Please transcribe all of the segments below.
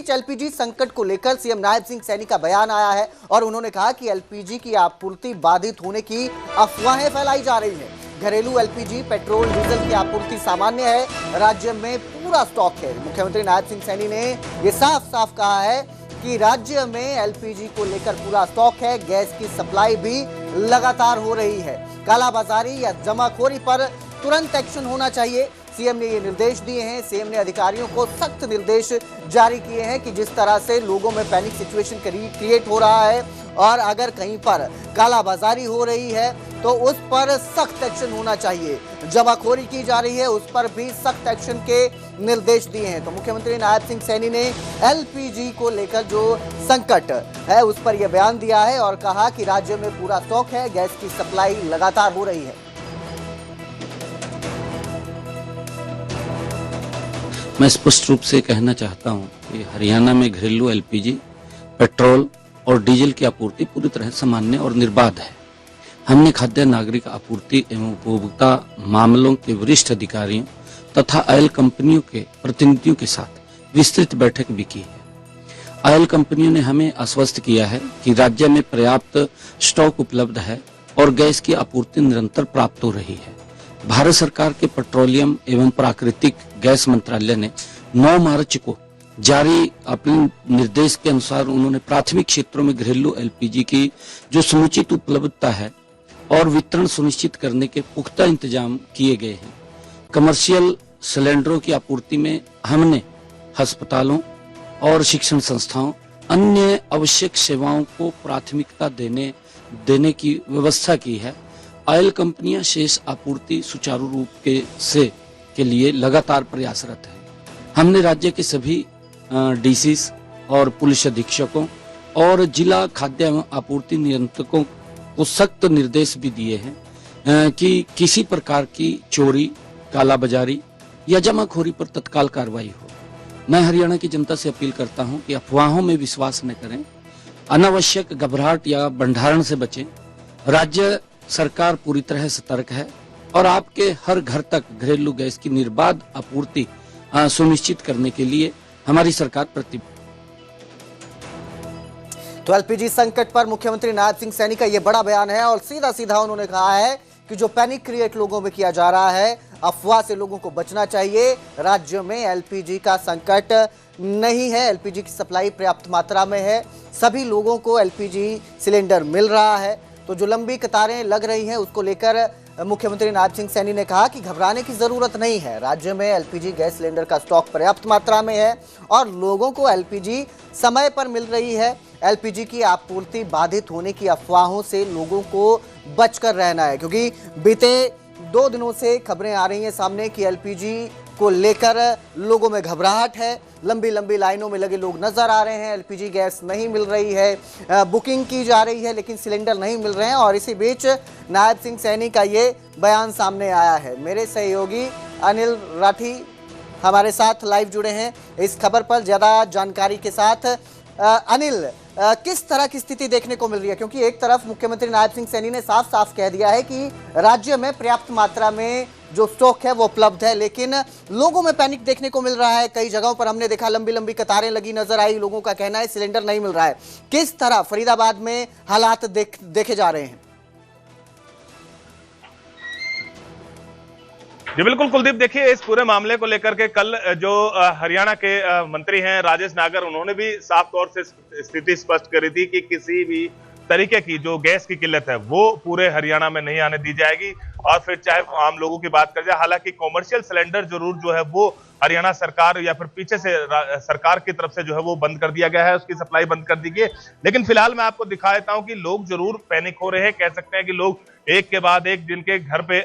बीच LPG संकट को लेकर सीएम नायब सिंह सैनी का बयान आया है और उन्होंने कहा कि एलपीजी की आपूर्ति बाधित होने की अफवाहें फैलाई जा रही हैं। घरेलू एलपीजी, पेट्रोल, डीजल की आपूर्ति सामान्य है, राज्य में पूरा स्टॉक है। मुख्यमंत्री नायब सिंह सैनी ने यह साफ साफ कहा है कि राज्य में एलपीजी को लेकर पूरा स्टॉक है, गैस की सप्लाई भी लगातार हो रही है। कालाबाजारी या जमाखोरी पर तुरंत एक्शन होना चाहिए। सीएम ने ये निर्देश दिए हैं। सीएम ने अधिकारियों को सख्त निर्देश जारी किए हैं कि जिस तरह से लोगों में पैनिक सिचुएशन क्रिएट हो रहा है और अगर कहीं पर कालाबाजारी हो रही है तो उस पर सख्त एक्शन होना चाहिए। जमाखोरी की जा रही है, उस पर भी सख्त एक्शन के निर्देश दिए हैं। तो मुख्यमंत्री नायब सिंह सैनी ने एलपीजी को लेकर जो संकट है उस पर यह बयान दिया है और कहा कि राज्य में पूरा स्टॉक है, गैस की सप्लाई लगातार हो रही है। मैं स्पष्ट रूप से कहना चाहता हूं कि हरियाणा में घरेलू एलपीजी, पेट्रोल और डीजल की आपूर्ति पूरी तरह सामान्य और निर्बाध है। हमने खाद्य नागरिक आपूर्ति एवं उपभोक्ता मामलों के वरिष्ठ अधिकारियों तथा ऑयल कंपनियों के प्रतिनिधियों के साथ विस्तृत बैठक भी की है। ऑयल कंपनियों ने हमें आश्वस्त किया है कि राज्य में पर्याप्त स्टॉक उपलब्ध है और गैस की आपूर्ति निरंतर प्राप्त हो रही है। भारत सरकार के पेट्रोलियम एवं प्राकृतिक गैस मंत्रालय ने 9 मार्च को जारी अपने निर्देश के अनुसार उन्होंने प्राथमिक क्षेत्रों में घरेलू एलपीजी की जो समुचित उपलब्धता है और वितरण सुनिश्चित करने के पुख्ता इंतजाम किए गए हैं। कमर्शियल सिलेंडरों की आपूर्ति में हमने अस्पतालों और शिक्षण संस्थाओं, अन्य आवश्यक सेवाओं को प्राथमिकता देने की व्यवस्था की है। ऑयल कंपनियां शेष आपूर्ति सुचारू रूप के लिए लगातार प्रयासरत है। हमने राज्य के सभी डीसीस और पुलिस अधीक्षकों और जिला खाद्य एवं आपूर्ति नियंत्रकों को सख्त निर्देश भी दिए हैं कि किसी प्रकार की चोरी, कालाबाजारी या जमाखोरी पर तत्काल कार्रवाई हो। मैं हरियाणा की जनता से अपील करता हूं कि अफवाहों में विश्वास न करें, अनावश्यक घबराहट या भंडारण से बचें। राज्य सरकार पूरी तरह सतर्क है और आपके हर घर तक घरेलू गैस की निर्बाध आपूर्ति सुनिश्चित करने के लिए हमारी सरकार प्रतिबद्ध। तो एलपीजी संकट पर मुख्यमंत्री नायब सिंह सैनी का यह बड़ा बयान है और सीधा सीधा उन्होंने कहा है कि जो पैनिक क्रिएट लोगों में किया जा रहा है, अफवाह से लोगों को बचना चाहिए। राज्य में एलपीजी का संकट नहीं है, एलपीजी की सप्लाई पर्याप्त मात्रा में है, सभी लोगों को एलपीजी सिलेंडर मिल रहा है। तो जो लंबी कतारें लग रही हैं उसको लेकर मुख्यमंत्री नायब सिंह सैनी ने कहा कि घबराने की जरूरत नहीं है। राज्य में एलपीजी गैस सिलेंडर का स्टॉक पर्याप्त मात्रा में है और लोगों को एलपीजी समय पर मिल रही है। एलपीजी की आपूर्ति बाधित होने की अफवाहों से लोगों को बचकर रहना है, क्योंकि बीते 2 दिनों से खबरें आ रही हैं सामने कि एलपीजी को लेकर लोगों में घबराहट है। लंबी लंबी लाइनों में लगे लोग नजर आ रहे हैं। एलपीजी गैस नहीं मिल रही है, बुकिंग की जा रही है लेकिन सिलेंडर नहीं मिल रहे हैं और इसी बीच नायब सिंह सैनी का ये बयान सामने आया है। मेरे सहयोगी अनिल राठी हमारे साथ लाइव जुड़े हैं इस खबर पर ज्यादा जानकारी के साथ। अनिल, किस तरह की स्थिति देखने को मिल रही है, क्योंकि एक तरफ मुख्यमंत्री नायब सिंह सैनी ने साफ साफ कह दिया है कि राज्य में पर्याप्त मात्रा में जो स्टॉक है वो उपलब्ध है, लेकिन लोगों में पैनिक देखने को मिल रहा है। कई जगहों पर हमने देखा लंबी लंबी कतारें लगी नजर आई, लोगों का कहना है सिलेंडर नहीं मिल रहा है। किस तरह फरीदाबाद में हालात देखे जा रहे हैं? जी बिल्कुल कुलदीप, देखिए इस पूरे मामले को लेकर के कल जो हरियाणा के मंत्री हैं राजेश नागर, उन्होंने भी साफ तौर से स्थिति स्पष्ट करी थी कि किसी भी तरीके की जो गैस की किल्लत है वो पूरे हरियाणा में नहीं आने दी जाएगी और फिर चाहे आम लोगों की बात कर जाए। हालांकि कॉमर्शियल सिलेंडर जरूर जो है वो हरियाणा सरकार या फिर पीछे से सरकार की तरफ से जो है वो बंद कर दिया गया है, उसकी सप्लाई बंद कर दी गई है। लेकिन फिलहाल मैं आपको दिखा देता हूं कि लोग जरूर पैनिक हो रहे हैं। कह सकते हैं कि लोग एक के बाद एक जिनके घर पे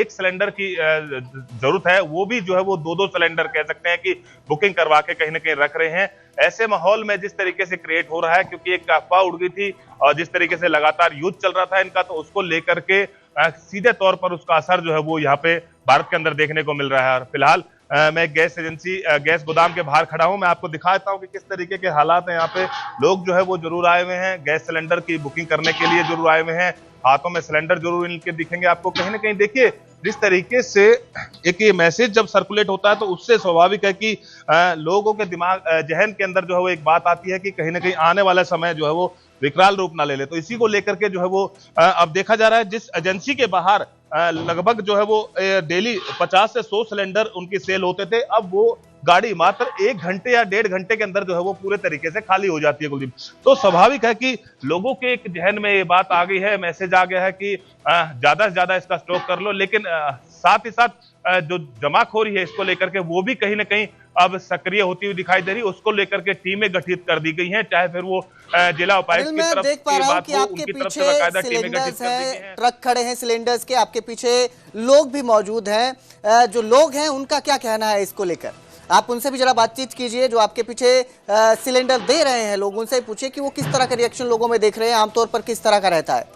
एक सिलेंडर की जरूरत है, वो भी जो है वो 2-2 सिलेंडर कह सकते हैं कि बुकिंग करवा के कहीं ना कहीं रख रहे हैं। ऐसे माहौल में जिस तरीके से क्रिएट हो रहा है, क्योंकि एक अफवाह उड़ गई थी और जिस तरीके से लगातार युद्ध चल रहा था इनका, तो उसको लेकर के सीधे तौर पर उसका असर जो है वो यहाँ पे भारत के अंदर देखने को मिल रहा है। और फिलहाल मैं गैस एजेंसी गैस गोदाम के बाहर खड़ा हूं। मैं आपको दिखाता हूं कि किस तरीके के हालात हैं। यहाँ पे लोग जो है वो जरूर आए हुए हैं, गैस सिलेंडर की बुकिंग करने के लिए जरूर आए हुए हैं। हाथों में सिलेंडर जरूर इनके दिखेंगे आपको। कहीं ना कहीं देखिए जिस तरीके से एक ये मैसेज जब सर्कुलेट होता है तो उससे स्वाभाविक है कि लोगों के दिमाग जहन के अंदर जो है वो एक बात आती है कि कहीं ना कहीं आने वाला समय जो है वो विकराल रूप ना ले ले। तो इसी को लेकर के जो है वो अब देखा जा रहा है जिस एजेंसी के बाहर लगभग जो है वो डेली 50 से 100 सिलेंडर उनकी सेल होते थे, अब वो गाड़ी मात्र 1 घंटे या 1.5 घंटे के अंदर जो है वो पूरे तरीके से खाली हो जाती है कुलदीप। तो स्वाभाविक है कि लोगों के एक जहन में ये बात आ गई है, मैसेज आ गया है कि ज्यादा से ज्यादा इसका स्टॉक कर लो। लेकिन साथ ही साथ जो जमाखोरी है इसको लेकर के वो भी कहीं ना कहीं अब सक्रिय होती हुई दिखाई दे रही है। उसको लेकर के टीमें गठित कर दी गई हैं, चाहे फिर वो जिला उपायुक्त की तरफ देख पा रहा हूं कि आपके पीछे सिलेंडर्स हैं, ट्रक खड़े हैं सिलेंडर्स के, आपके पीछे लोग भी मौजूद हैं। जो लोग हैं उनका क्या कहना है इसको लेकर, आप उनसे भी जरा बातचीत कीजिए। जो आपके पीछे सिलेंडर दे रहे हैं लोग, उनसे पूछिए कि वो किस तरह का रिएक्शन लोगों में देख रहे हैं, आमतौर पर किस तरह का रहता है।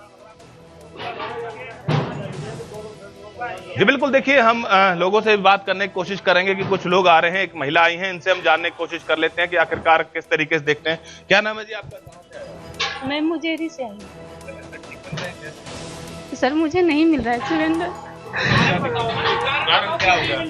जी बिल्कुल, देखिए हम लोगों से बात करने की कोशिश करेंगे कि कुछ लोग आ रहे हैं, एक महिला आई हैं, इनसे हम जानने की कोशिश कर लेते हैं कि आखिरकार किस तरीके से देखते हैं। क्या नाम है जी आपका, कहां से आए हैं? मैं मुजेरी से आई सर, मुझे नहीं मिल रहा है सिलेंडर। कारण क्या हुआ?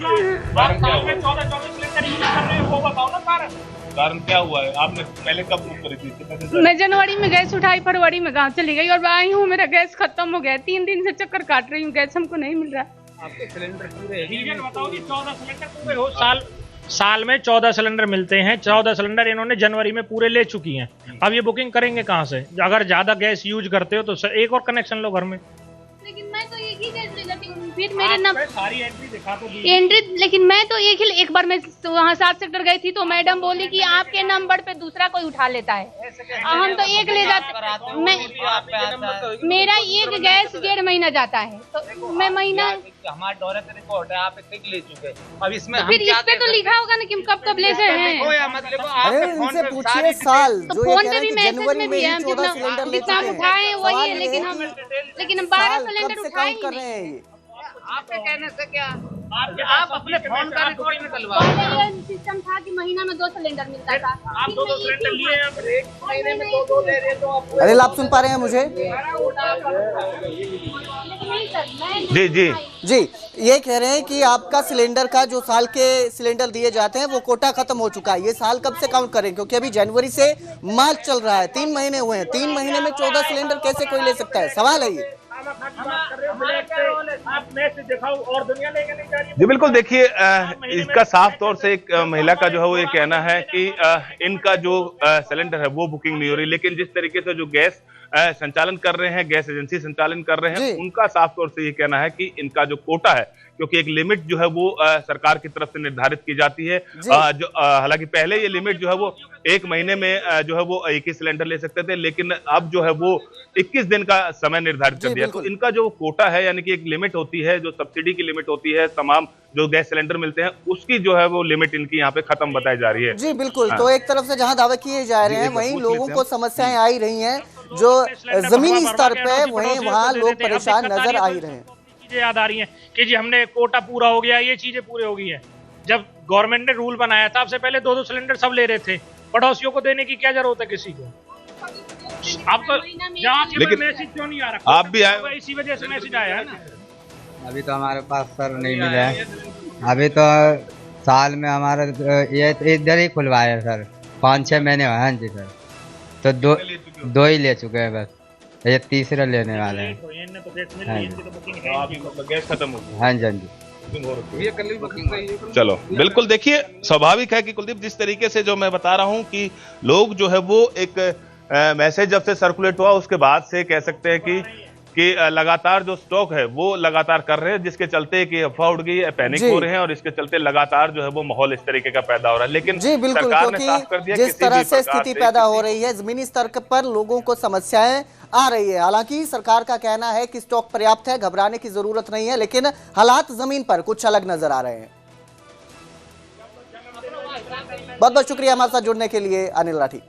कारण क्या हुआ है? आपने पहले कब बुक करी थी? मैं जनवरी में गैस उठाई, फरवरी में गांव चली गई और आई हूँ, मेरा गैस खत्म हो गया। 3 दिन से चक्कर काट रही हूँ, गैस हमको नहीं मिल रहा। आपके सिलेंडर पूरे रीजन बताओ जी। 14 सिलेंडर पूरे हो, साल में 14 सिलेंडर मिलते हैं। 14 सिलेंडर इन्होंने जनवरी में पूरे ले चुकी हैं। अब ये बुकिंग करेंगे कहाँ से? अगर ज्यादा गैस यूज करते हो तो एक और कनेक्शन लो घर में। लेकिन मैं तो एक ही गैस ले जाती हूँ, फिर मेरे नंबर सारी एंट्री दिखा तो दी। एंट्री, लेकिन मैं तो एक बार मैं वहाँ 7 सेक्टर गई थी तो मैडम बोली कि आपके नंबर पे दूसरा कोई उठा लेता है, हम तो एक ले जाते। मैं मेरा एक गैस 1.5 महीना जाता है, तो मैं महीना हमारे दौरे से रिपोर्ट है आप एक ले चुके। अब इसमें फिर इस पे तो लिखा होगा ना कि कब ले गए हैं। अरे इनसे पूछिए साल तो जो फोन ये पे भी मैसेज में भी है, हम 14 सिलेंडर ले जितना चुके हैं। उठाए वही है, लेकिन हम 12 सिलेंडर उठाए ही कर रहे नहीं। हैं ये। आपके कहने से क्या आप अपने फोन का रिकॉर्ड निकलवा। पहले ये सिस्टम था कि महीना में 2 सिलेंडर मिलता था। आप 2 सिलेंडर लिए हैं, अब एक महीने में 2 दे रहे तो आप अरे आप सुन पा रहे हैं मुझे? जी जी जी, ये कह रहे हैं कि आपका सिलेंडर का जो साल के सिलेंडर दिए जाते हैं वो कोटा खत्म हो चुका है। ये साल कब से काउंट करें, क्योंकि अभी जनवरी से मार्च चल रहा है, 3 महीने हुए हैं। 3 महीने में 14 सिलेंडर कैसे कोई ले सकता है? सवाल है ये। आप मैसेज दिखाओ और दुनिया लेके नहीं जा रही है। जी बिल्कुल, देखिए इसका साफ तौर से एक महिला का जो है वो ये कहना है कि इनका जो सिलेंडर है वो बुकिंग नहीं हो रही। लेकिन जिस तरीके से जो गैस संचालन कर रहे हैं, गैस एजेंसी संचालन कर रहे हैं, उनका साफ तौर से ये कहना है कि इनका जो कोटा है, क्योंकि एक लिमिट जो है वो सरकार की तरफ से निर्धारित की जाती है। जो हालांकि पहले ये लिमिट जो है वो 1 महीने में जो है वो 21 सिलेंडर ले सकते थे, लेकिन अब जो है वो 21 दिन का समय निर्धारित कर दिया। तो इनका जो कोटा है, यानी कि एक लिमिट होती है, जो सब्सिडी की लिमिट होती है, तमाम जो गैस सिलेंडर मिलते हैं उसकी जो है वो लिमिट इनकी यहाँ पे खत्म बताई जा रही है। जी बिल्कुल। तो एक तरफ से जहां दावे किए जा रहे हैं वहीं लोगों को समस्याएं आ ही रही हैं, जो जमीनी स्तर पे वहीं वहां लोग परेशान नजर आ ही रहे हैं। चीजें याद आ रही हैं कि जी हमने कोटा पूरा हो गया, ये चीजें पूरी हो गई है। जब गवर्नमेंट ने रूल बनाया था, सबसे पहले 2-2 सिलेंडर सब ले रहे थे, पड़ोसियों को देने की क्या जरूरत है किसी को? अब तो यहाँ से मैसेज क्यों नहीं आ रहा? आप भी आए, इसी वजह से मैसेज आया है ना। अभी तो हमारे पास सर नहीं मिला है। अभी तो साल में हमारा ये इधर ही खुलवाया है सर, 5-6 महीने हुए हैं जी सर। तो 2 ही ले चुके हैं बस, ये तीसरा लेने वाले हैं। गैस खत्म हो गई। हाँ जी, हाँ जी। चलो बिल्कुल, देखिए स्वाभाविक है कि कुलदीप जिस तरीके से जो मैं बता रहा हूं कि लोग जो है वो एक मैसेज जब से सर्कुलेट हुआ उसके बाद से कह सकते हैं कि लगातार जो स्टॉक है वो लगातार कर रहे हैं, जिसके चलते कि अफवाह उड़ गई है, पैनिक हो रहे हैं, और इसके चलते लगातार जो है वो माहौल इस तरीके का पैदा हो रहा है। लेकिन जी बिल्कुल, सरकार ने साफ कर दिया जिस तरह से स्थिति पैदा हो रही है, जमीनी स्तर पर लोगों को समस्याएं आ रही है। हालांकि सरकार का कहना है कि स्टॉक पर्याप्त है, घबराने की जरूरत नहीं है, लेकिन हालात जमीन पर कुछ अलग नजर आ रहे हैं। बहुत बहुत शुक्रिया हमारे साथ जुड़ने के लिए अनिल राठी।